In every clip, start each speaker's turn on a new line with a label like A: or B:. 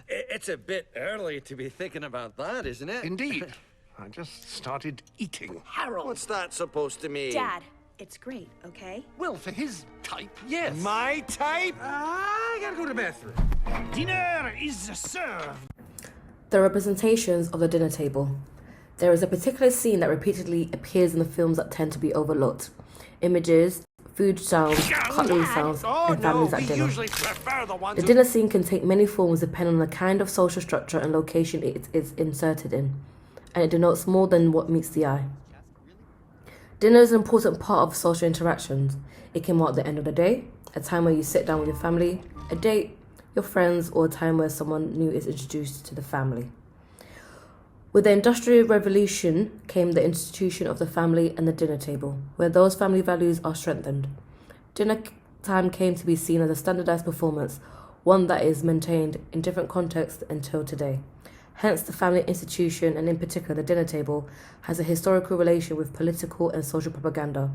A: It's a bit early to be thinking about that, isn't it?
B: Indeed. I just started eating.
C: Harold!
A: What's that supposed to mean?
C: Dad, it's great, okay?
B: Well, for his type, yes.
A: My type?
D: I gotta go to the bathroom. Dinner is served.
E: The representations of the dinner table. There is a particular scene that repeatedly appears in the films that tend to be overlooked. Images, food sounds, cutlery sounds, and families at dinner. The dinner scene can take many forms depending on the kind of social structure and location it is inserted in, and it denotes more than what meets the eye. Dinner is an important part of social interactions. It can mark the end of the day, a time where you sit down with your family, a date, your friends, or a time where someone new is introduced to the family. With the Industrial Revolution came the institution of the family and the dinner table, where those family values are strengthened. Dinner time came to be seen as a standardized performance, one that is maintained in different contexts until today. Hence, the family institution, and in particular the dinner table, has a historical relation with political and social propaganda.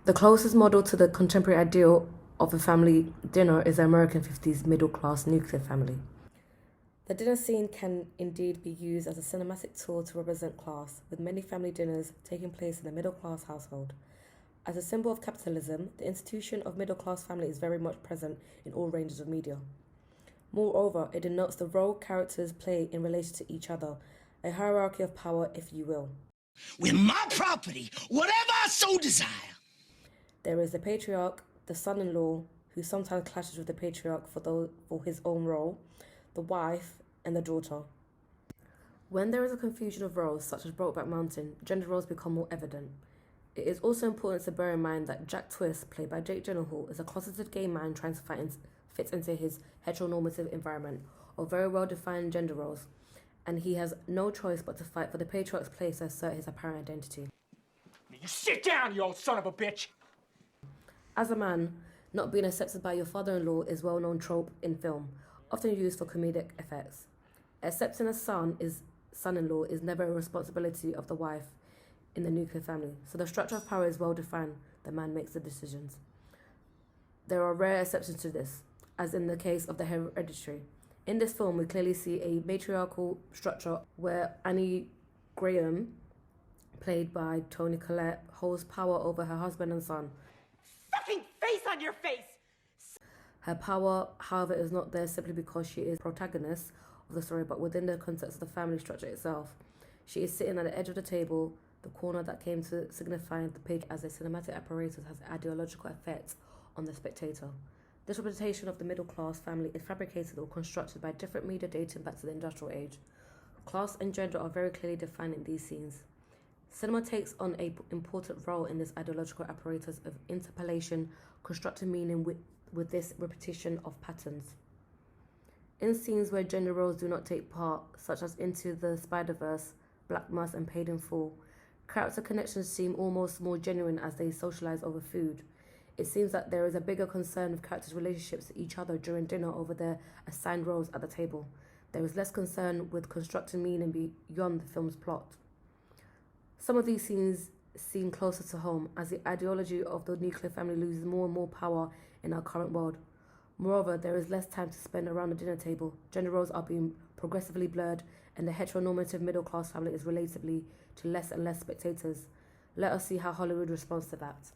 E: The closest model to the contemporary ideal of a family dinner is the American 50s middle-class nuclear family. The dinner scene can indeed be used as a cinematic tool to represent class, with many family dinners taking place in a middle-class household. As a symbol of capitalism, the institution of middle-class family is very much present in all ranges of media. Moreover, it denotes the role characters play in relation to each other, a hierarchy of power, if you will.
D: With my property, whatever I so desire.
E: There is the patriarch, the son-in-law, who sometimes clashes with the patriarch for his own role, the wife, and the daughter. When there is a confusion of roles, such as Brokeback Mountain, gender roles become more evident. It is also important to bear in mind that Jack Twist, played by Jake Gyllenhaal, is a closeted gay man trying to fit into his heteronormative environment of very well-defined gender roles, and he has no choice but to fight for the patriarch's place to assert his apparent identity.
D: You sit down, you old son of a bitch!
E: As a man, not being accepted by your father-in-law is a well-known trope in film, often used for comedic effects. Accepting a son-in-law is never a responsibility of the wife in the nuclear family, so the structure of power is well defined. The man makes the decisions. There are rare exceptions to this, as in the case of the Hereditary. In this film, we clearly see a matriarchal structure where Annie Graham, played by Toni Collette, holds power over her husband and son.
C: Fucking face on your face!
E: Her power, however, is not there simply because she is protagonist of the story, but within the context of the family structure itself. She is sitting at the edge of the table, the corner that came to signify the page as a cinematic apparatus has ideological effects on the spectator. This representation of the middle-class family is fabricated or constructed by different media dating back to the industrial age. Class and gender are very clearly defined in these scenes. Cinema takes on an important role in this ideological apparatus of interpolation, constructing meaning with this repetition of patterns. In scenes where gender roles do not take part, such as Into the Spider-Verse, Black Mass, and Paid in Full, character connections seem almost more genuine as they socialize over food. It seems that there is a bigger concern with characters' relationships to each other during dinner over their assigned roles at the table. There is less concern with constructing meaning beyond the film's plot. Some of these scenes seem closer to home, as the ideology of the nuclear family loses more and more power in our current world. Moreover, there is less time to spend around the dinner table. Gender roles are being progressively blurred, and the heteronormative middle-class family is relatively to less and less spectators. Let us see how Hollywood responds to that.